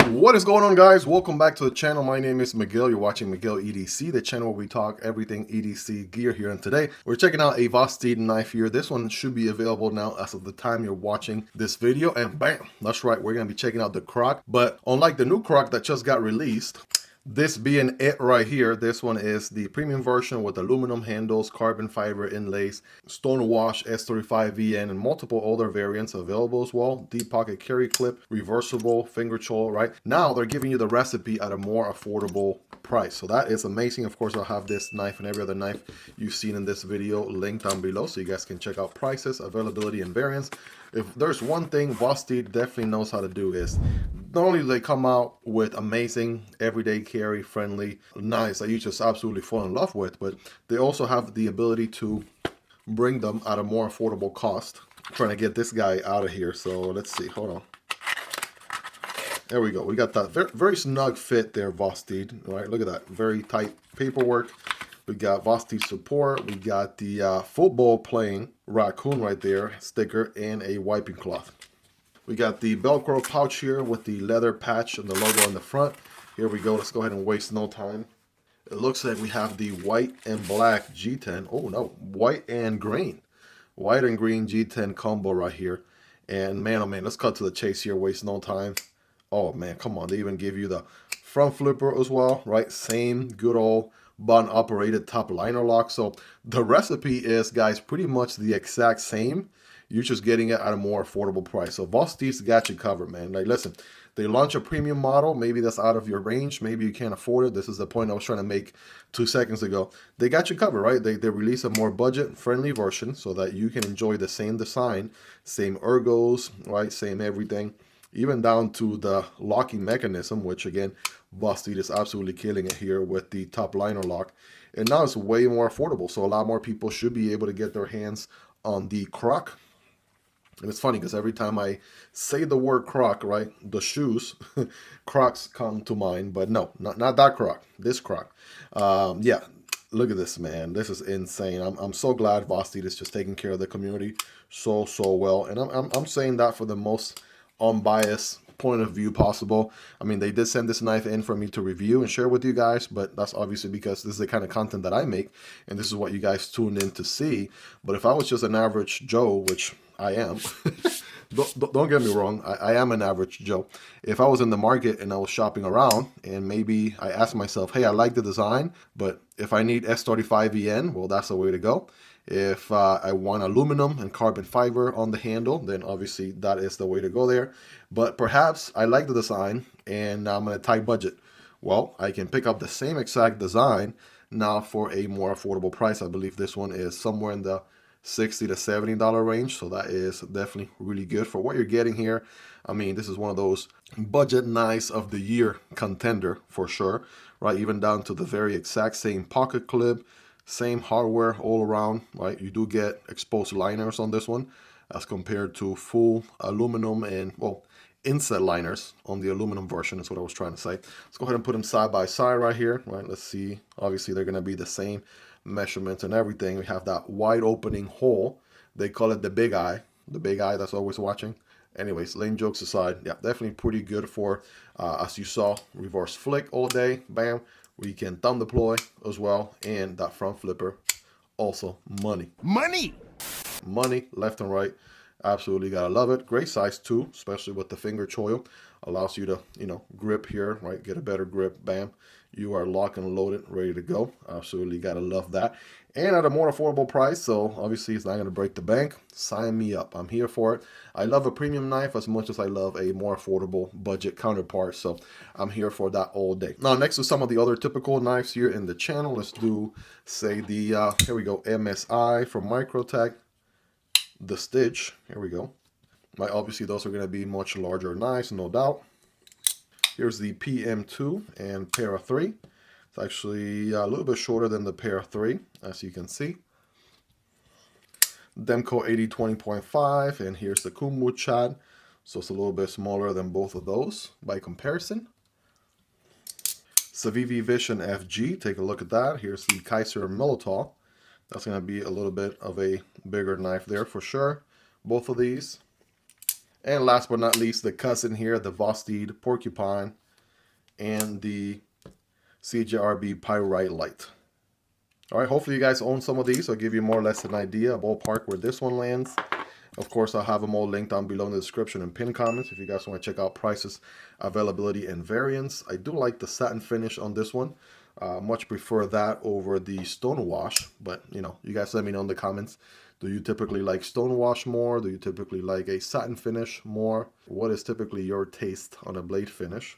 What is going on, guys? Welcome back to the channel. My name is Miguel. You're watching Miguel EDC, the channel where we talk everything EDC gear here. And today we're checking out a Vosteed knife here. This one should be available now as of the time you're watching this video. And bam, that's right, we're going to be checking out the Kroc. But unlike the new Kroc that just got released, this being it right here, this one is the premium version with aluminum handles, carbon fiber inlays, stonewash S35VN, and multiple other variants available as well. Deep pocket carry clip, reversible finger choil, right? Now they're giving you the recipe at a more affordable price. So that is amazing. Of course, I'll have this knife and every other knife you've seen in this video linked down below so you guys can check out prices, availability, and variants. If there's one thing Vosteed definitely knows how to do is not only do they come out with amazing everyday carry friendly knives that you just absolutely fall in love with, but they also have the ability to bring them at a more affordable cost. I'm trying to get this guy out of here, so let's see, hold on. There we go. We got that very snug fit there, Vosteed. Right, look at that, very tight paperwork. We got Vosteed support. We got the football playing raccoon right there, sticker, and a wiping cloth. We got the Velcro pouch here with the leather patch and the logo on the front. Here we go. Let's go ahead and waste no time. It looks like we have the white and black G10. Oh no, white and green. White and green G10 combo right here. And man, oh man, let's cut to the chase here. Waste no time. Oh man, come on. They even give you the front flipper as well, right? Same good old button operated top liner lock. So the recipe is, guys, pretty much the exact same. You're just getting it at a more affordable price. So Vosteed's got you covered, man. Like, listen, they launch a premium model. Maybe that's out of your range. Maybe you can't afford it. This is the point I was trying to make 2 seconds ago. They got you covered, right? They release a more budget-friendly version so that you can enjoy the same design, same ergos, right? Same everything, even down to the locking mechanism, which again, Vosteed is absolutely killing it here with the top liner lock. And now it's way more affordable. So a lot more people should be able to get their hands on the Kroc. And it's funny because every time I say the word Kroc, right, the shoes, Crocs come to mind. But no, not that Kroc, this Kroc. Yeah, look at this, man. This is insane. I'm so glad Vosteed is just taking care of the community so well. And I'm saying that for the most unbiased point of view possible. I mean, they did send this knife in for me to review and share with you guys, but that's obviously because this is the kind of content that I make, and this is what you guys tuned in to see. But if I was just an average Joe, which I am, don't get me wrong, I am an average Joe. If I was in the market and I was shopping around and maybe I asked myself, hey, I like the design, but if I need S35VN, well, that's the way to go. If I want aluminum and carbon fiber on the handle, then obviously that is the way to go there. But perhaps I like the design and I'm in a tight budget. Well, I can pick up the same exact design now for a more affordable price. I believe this one is somewhere in the $60 to $70 range. So that is definitely really good for what you're getting here. I mean, this is one of those budget knives of the year contender for sure, right? Even down to the very exact same pocket clip, same hardware all around, right? You do get exposed liners on this one as compared to full aluminum and, well, inset liners on the aluminum version is what I was trying to say. Let's go ahead and put them side by side right here, right? Let's see. Obviously, they're going to be the same measurements and everything. We have that wide opening hole. They call it the big eye that's always watching. Anyways, lame jokes aside, yeah, definitely pretty good for, as you saw, reverse flick all day, bam. We can thumb deploy as well, and that front flipper, also money. Money, left and right. Absolutely gotta love it. Great size too, especially with the finger choil. Allows you to, grip here, right? Get a better grip, bam. You are locked and loaded, ready to go. Absolutely gotta love that. And at a more affordable price, so obviously it's not gonna break the bank. Sign me up, I'm here for it. I love a premium knife as much as I love a more affordable budget counterpart, so I'm here for that all day. Now, next to some of the other typical knives here in the channel, let's do, say, the, here we go, MSI from Microtech. The Stitch, here we go. Right, obviously those are going to be much larger knives, no doubt. Here's the PM2 and Para 3. It's actually a little bit shorter than the Para 3, as you can see. Demko AD 20.5, and here's the Kunwu Chad. So it's a little bit smaller than both of those by comparison. Civivi Vision FG, take a look at that. Here's the Kizer Militaw. That's going to be a little bit of a bigger knife there for sure. Both of these. And last but not least, the cousin here, the Vosteed Porcupine and the CJRB Pyrite Light. All right, hopefully you guys own some of these. I'll give you more or less an idea, a ballpark where this one lands. Of course, I'll have them all linked down below in the description and pinned comments if you guys want to check out prices, availability, and variants. I do like the satin finish on this one. Much prefer that over the stone wash, but you know, you guys let me know in the comments. Do you typically like stone wash more? Do you typically like a satin finish more? What is typically your taste on a blade finish?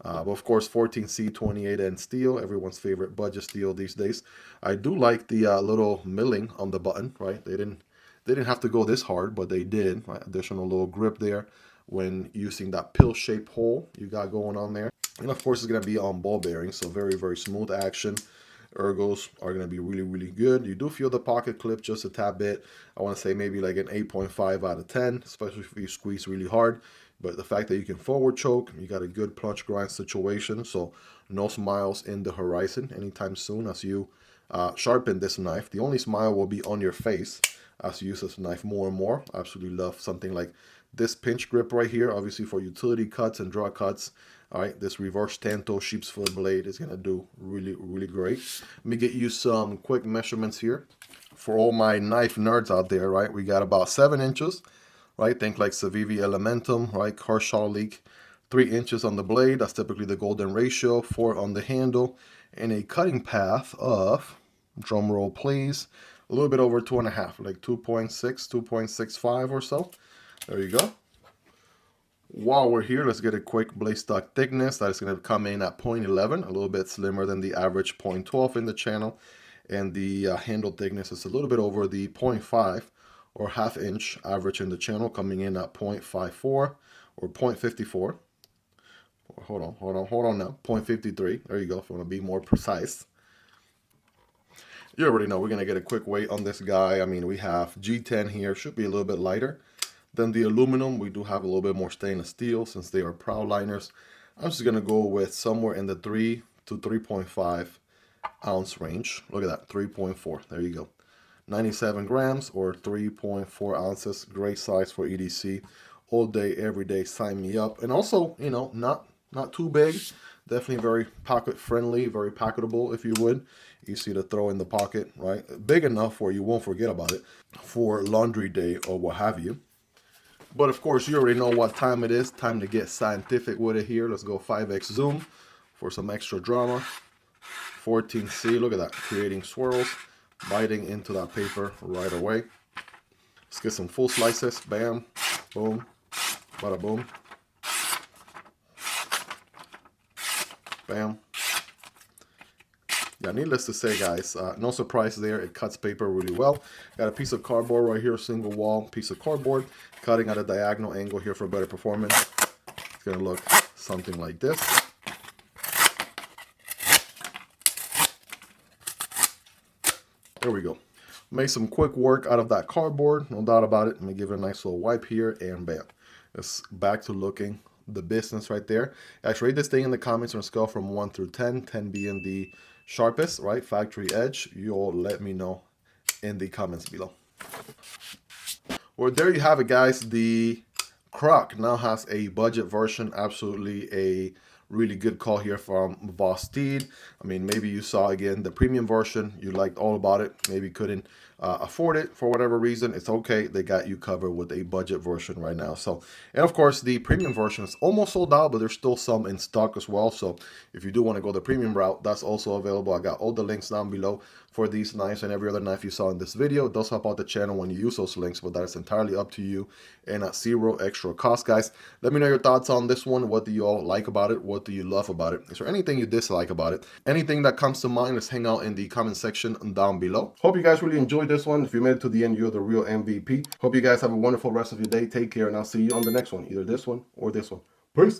But of course, 14C 28N steel, everyone's favorite budget steel these days. I do like the little milling on the button, right? They didn't have to go this hard, but they did. Right? Additional little grip there when using that pill-shaped hole you got going on there. And of course, it's going to be on ball bearings, so very, very smooth action. Ergos are going to be really, really good. You do feel the pocket clip just a tad bit. I want to say maybe like an 8.5 out of 10, especially if you squeeze really hard. But the fact that you can forward choke, you got a good plunge grind situation, so no smiles in the horizon anytime soon as you sharpen this knife. The only smile will be on your face as you use this knife more and more. I absolutely love something like this pinch grip right here, obviously for utility cuts and draw cuts. All right, this reverse tanto sheepsfoot blade is gonna do really, really great. Let me get you some quick measurements here. For all my knife nerds out there, right, we got about 7 inches, right? Think like Civivi Elementum, right? Kershaw leak, 3 inches on the blade. That's typically the golden ratio. 4 on the handle, and a cutting path of, drum roll please, a little bit over 2.5, like 2.6, 2.65 or so. There you go. While we're here, let's get a quick blade stock thickness. That is going to come in at 0.11, a little bit slimmer than the average 0.12 in the channel. And the handle thickness is a little bit over the 0.5 or ½ inch average in the channel, coming in at 0.54 or 0.54. Hold on now, 0.53. There you go, if you want to be more precise. You already know we're going to get a quick weight on this guy. I mean, we have G10 here, should be a little bit lighter than the aluminum. We do have a little bit more stainless steel since they are prow liners. I'm just going to go with somewhere in the 3 to 3.5 ounce range. Look at that, 3.4. There you go. 97 grams or 3.4 ounces. Great size for EDC. All day, every day, sign me up. And also, you know, not too big. Definitely very pocket friendly, very packetable, if you would. Easy to throw in the pocket, right? Big enough where you won't forget about it for laundry day or what have you. But of course, you already know what time it is. Time to get scientific with it here. Let's go 5x zoom for some extra drama. 14C, look at that, creating swirls, biting into that paper right away. Let's get some full slices. Bam, boom, bada boom. Bam. Yeah, needless to say, guys, no surprise there. It cuts paper really well. Got a piece of cardboard right here, single wall piece of cardboard, cutting at a diagonal angle here for better performance. It's going to look something like this. There we go. Made some quick work out of that cardboard, no doubt about it. Let me give it a nice little wipe here, and bam. It's back to looking the business right there. Actually, rate this thing in the comments on a scale from 1 through 10, 10 being the sharpest, right? Factory edge. You'll let me know in the comments below. Well, there you have it, guys. The Kroc now has a budget version. Absolutely a really good call here from Vosteed. I mean, maybe you saw again the premium version, you liked all about it, maybe couldn't afford it for whatever reason. It's okay, they got you covered with a budget version right now. So, and of course the premium version is almost sold out, but there's still some in stock as well. So if you do want to go the premium route, that's also available. I got all the links down below for these knives and every other knife you saw in this video. It does help out the channel when you use those links, but that is entirely up to you and at zero extra cost, guys. Let me know your thoughts on this one. What do you all like about it? What do you love about it? Is there anything you dislike about it? Anything that comes to mind, let's hang out in the comment section down below. Hope you guys really enjoyed this one. If you made it to the end, you're the real MVP. Hope you guys have a wonderful rest of your day. Take care, and I'll see you on the next one, either this one or this one. Peace.